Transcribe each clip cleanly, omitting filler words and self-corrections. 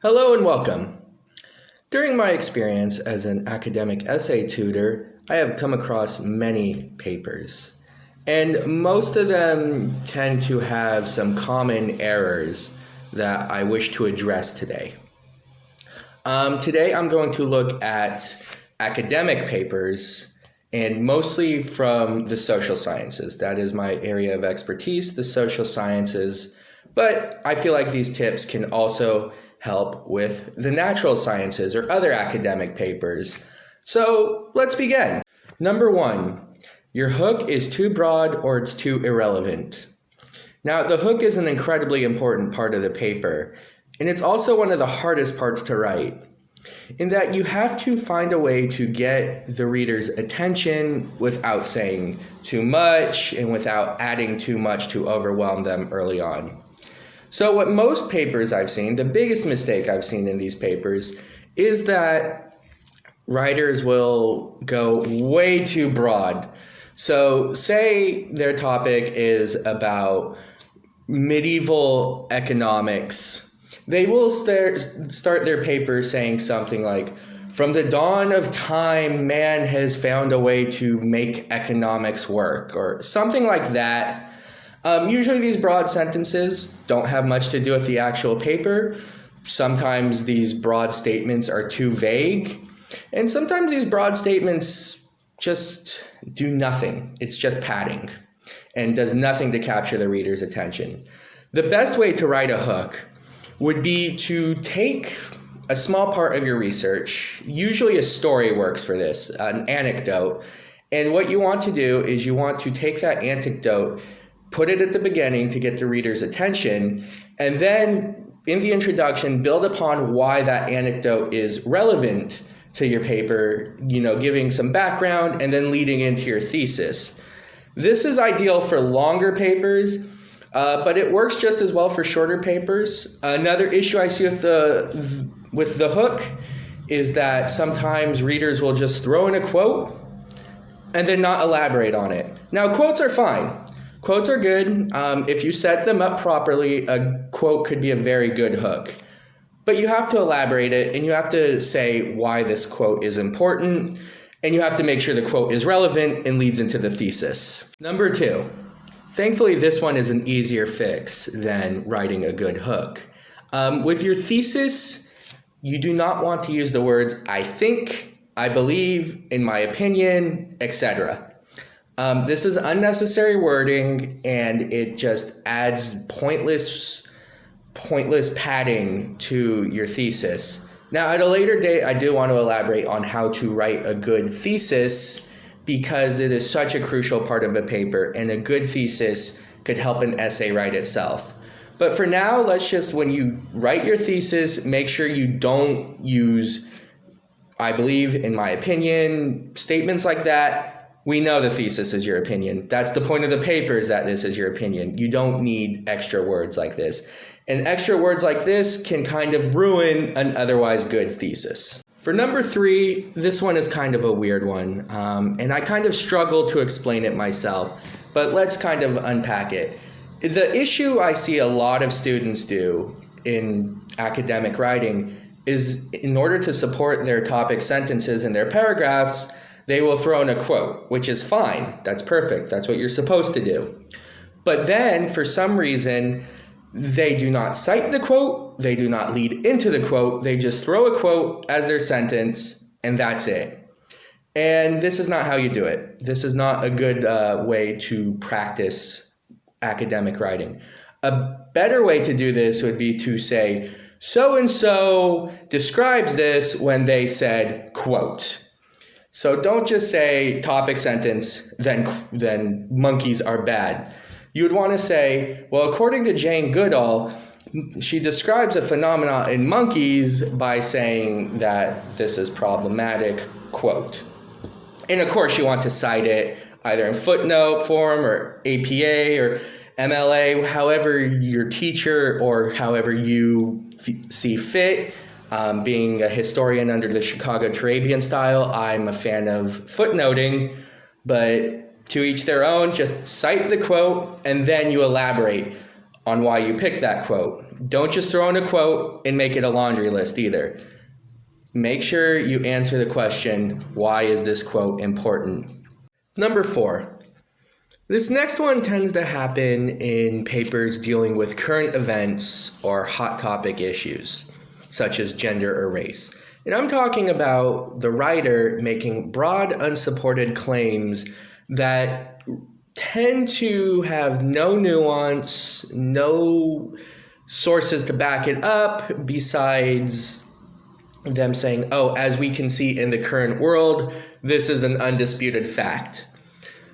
Hello and welcome. During my experience as an academic essay tutor, I have come across many papers, and most of them tend to have some common errors that I wish to address today. Today I'm going to look at academic papers and mostly from the social sciences. That is my area of expertise, the social sciences. But I feel like these tips can also help with the natural sciences or other academic papers. So let's begin. Number one, your hook is too broad or it's too irrelevant. Now, the hook is an incredibly important part of the paper, and it's also one of the hardest parts to write, in that you have to find a way to get the reader's attention without saying too much and without adding too much to overwhelm them early on. So what most papers I've seen, the biggest mistake I've seen in these papers is that writers will go way too broad. So say their topic is about medieval economics. They will start their paper saying something like, "From the dawn of time, man has found a way to make economics work," or something like that. Usually these broad sentences don't have much to do with the actual paper. Sometimes these broad statements are too vague. And sometimes these broad statements just do nothing. It's just padding and does nothing to capture the reader's attention. The best way to write a hook would be to take a small part of your research. Usually a story works for this, an anecdote. And what you want to do is you want to take that anecdote, put it at the beginning to get the reader's attention, and then in the introduction, build upon why that anecdote is relevant to your paper, giving some background and then leading into your thesis. This is ideal for longer papers, but it works just as well for shorter papers. Another issue I see with the hook is that sometimes readers will just throw in a quote and then not elaborate on it. Now, quotes are fine. Quotes are good. If you set them up properly, a quote could be a very good hook. But you have to elaborate it, and you have to say why this quote is important, and you have to make sure the quote is relevant and leads into the thesis. Number two, thankfully this one is an easier fix than writing a good hook. With your thesis, you do not want to use the words "I think," "I believe," "in my opinion," etc. This is unnecessary wording, and it just adds pointless padding to your thesis. Now, at a later date, I do want to elaborate on how to write a good thesis because it is such a crucial part of a paper, and a good thesis could help an essay write itself. But for now, when you write your thesis, make sure you don't use "I believe," "in my opinion," statements like that. We know the thesis is your opinion. That's the point of the paper, is that this is your opinion. You don't need extra words like this. And extra words like this can kind of ruin an otherwise good thesis. For number three, this one is kind of a weird one. And I kind of struggle to explain it myself, but let's kind of unpack it. The issue I see a lot of students do in academic writing is, in order to support their topic sentences and their paragraphs, they will throw in a quote, which is fine. That's perfect. That's what you're supposed to do. But then, for some reason, they do not cite the quote. They do not lead into the quote. They just throw a quote as their sentence, and that's it. And this is not how you do it. This is not a good way to practice academic writing. A better way to do this would be to say, "So-and-so describes this when they said, quote." So don't just say topic sentence, then monkeys are bad. You would want to say, well, according to Jane Goodall, she describes a phenomenon in monkeys by saying that this is problematic, quote. And of course you want to cite it either in footnote form or APA or MLA, however your teacher or however you see fit. Being a historian under the Chicago Turabian style, I'm a fan of footnoting, but to each their own. Just cite the quote, and then you elaborate on why you picked that quote. don't just throw in a quote and make it a laundry list either. Make sure you answer the question, why is this quote important? Number 4. This next one tends to happen in papers dealing with current events or hot topic issues, such as gender or race. And I'm talking about the writer making broad, unsupported claims that tend to have no nuance, no sources to back it up, besides them saying, oh, as we can see in the current world, this is an undisputed fact.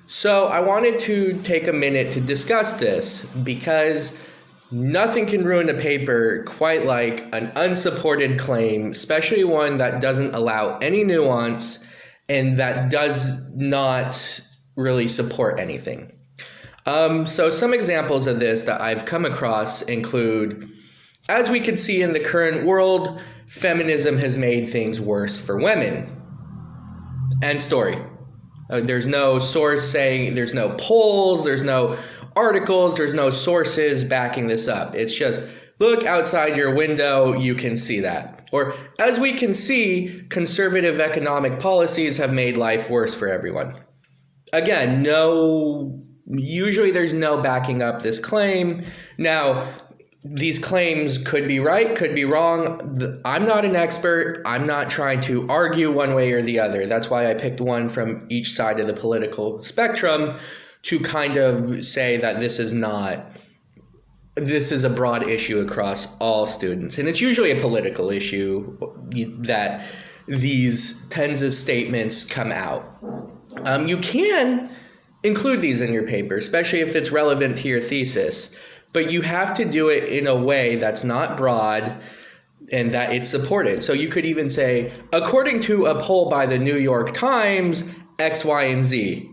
So I wanted to take a minute to discuss this because nothing can ruin a paper quite like an unsupported claim, especially one that doesn't allow any nuance and that does not really support anything. So some examples of this that I've come across include, as we can see in the current world, feminism has made things worse for women. End story. There's no source saying, there's no polls, there's no articles, there's no sources backing this up. It's just, look outside your window, you can see that. Or, as we can see, conservative economic policies have made life worse for everyone. Again, usually there's no backing up this claim. Now, these claims could be right, could be wrong. I'm not an expert. I'm not trying to argue one way or the other. That's why I picked one from each side of the political spectrum to kind of say that this is a broad issue across all students. And it's usually a political issue that these tens of statements come out. You can include these in your paper, especially if it's relevant to your thesis. But you have to do it in a way that's not broad and that it's supported. So you could even say, according to a poll by the New York Times, X, Y, and Z.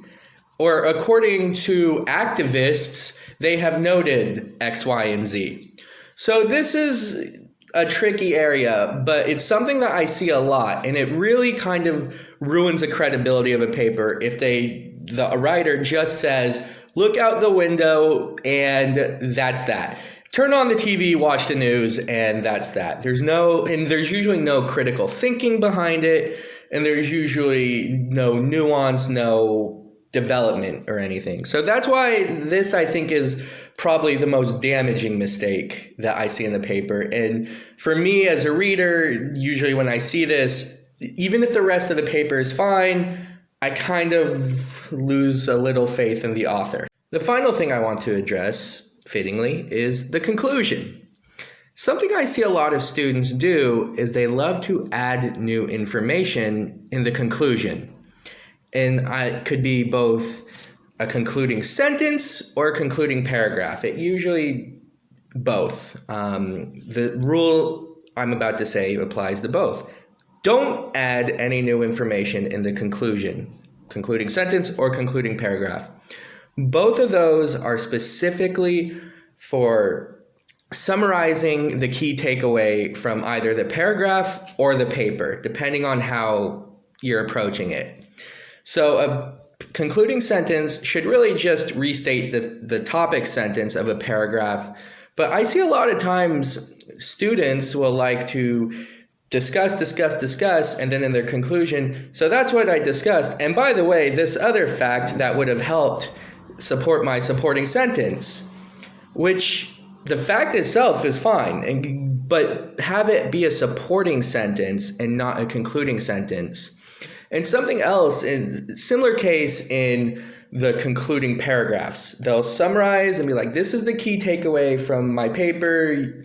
Or according to activists, they have noted X, Y, and Z. So this is a tricky area, but it's something that I see a lot. And it really kind of ruins the credibility of a paper if the writer just says, look out the window, and that's that. Turn on the TV, watch the news, and that's that. There's usually no critical thinking behind it, and there's usually no nuance, no development or anything. So that's why this, I think, is probably the most damaging mistake that I see in the paper. And for me as a reader, usually when I see this, even if the rest of the paper is fine, I kind of lose a little faith in the author. The final thing I want to address, fittingly, is the conclusion. Something I see a lot of students do is they love to add new information in the conclusion. And it could be both a concluding sentence or a concluding paragraph. It usually both. The rule I'm about to say applies to both. Don't add any new information in the concluding sentence or concluding paragraph. Both of those are specifically for summarizing the key takeaway from either the paragraph or the paper, depending on how you're approaching it. So a concluding sentence should really just restate the topic sentence of a paragraph. But I see a lot of times students will like to discuss, and then in their conclusion, so that's what I discussed. And by the way, this other fact that would have helped support my supporting sentence, which the fact itself is fine, but have it be a supporting sentence and not a concluding sentence. And something else, in similar case in the concluding paragraphs, they'll summarize and be like, this is the key takeaway from my paper,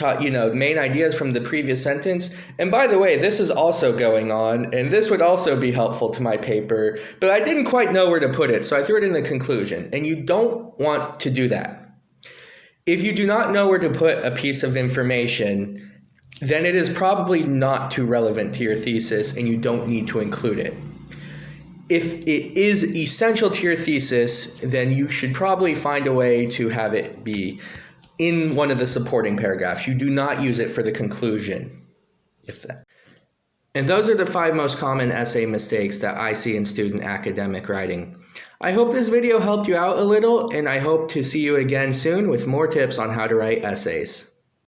main ideas from the previous sentence. And by the way, this is also going on, and this would also be helpful to my paper, but I didn't quite know where to put it, so I threw it in the conclusion. And you don't want to do that. If you do not know where to put a piece of information, then it is probably not too relevant to your thesis, and you don't need to include it. If it is essential to your thesis, then you should probably find a way to have it be in one of the supporting paragraphs. You do not use it for the conclusion. And those are the 5 most common essay mistakes that I see in student academic writing. I hope this video helped you out a little, and I hope to see you again soon with more tips on how to write essays.